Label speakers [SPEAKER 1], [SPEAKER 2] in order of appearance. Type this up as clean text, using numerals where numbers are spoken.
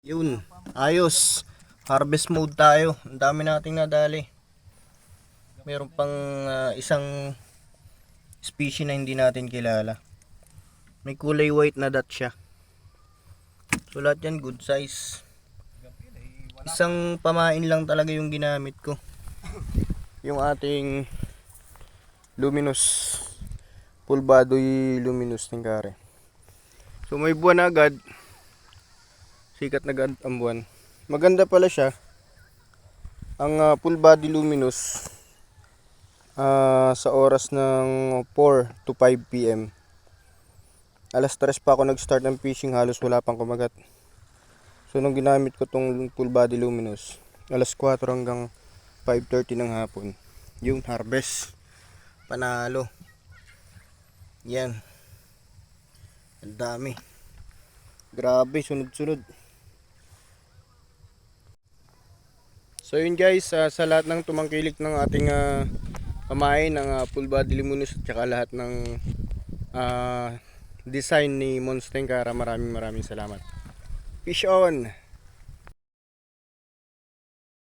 [SPEAKER 1] Yun, ayos. Harvest mode tayo. Ang dami nating nadali. Meron pang isang species na hindi natin kilala. May kulay white na dot siya. So lahat yan good size. Isang pamain lang talaga yung ginamit ko. Yung ating luminous. Pulbadoy luminous ng kare. So may buwan agad. Sikat na agad ang buwan. Maganda pala siya. Ang full body luminous sa oras ng 4 to 5 PM. Alas 3 pa ako nag-start ng fishing, halos wala pang kumagat. So nung ginamit ko tong full body luminous, alas 4 hanggang 5:30 ng hapon, yung harvest. Panalo. Yan. Ang dami. Grabe, sunod-sunod. So yun guys, sa lahat ng tumangkilik ng ating pamain ng full body luminous at saka lahat ng design ni Monster Cara, maraming salamat. Fish on!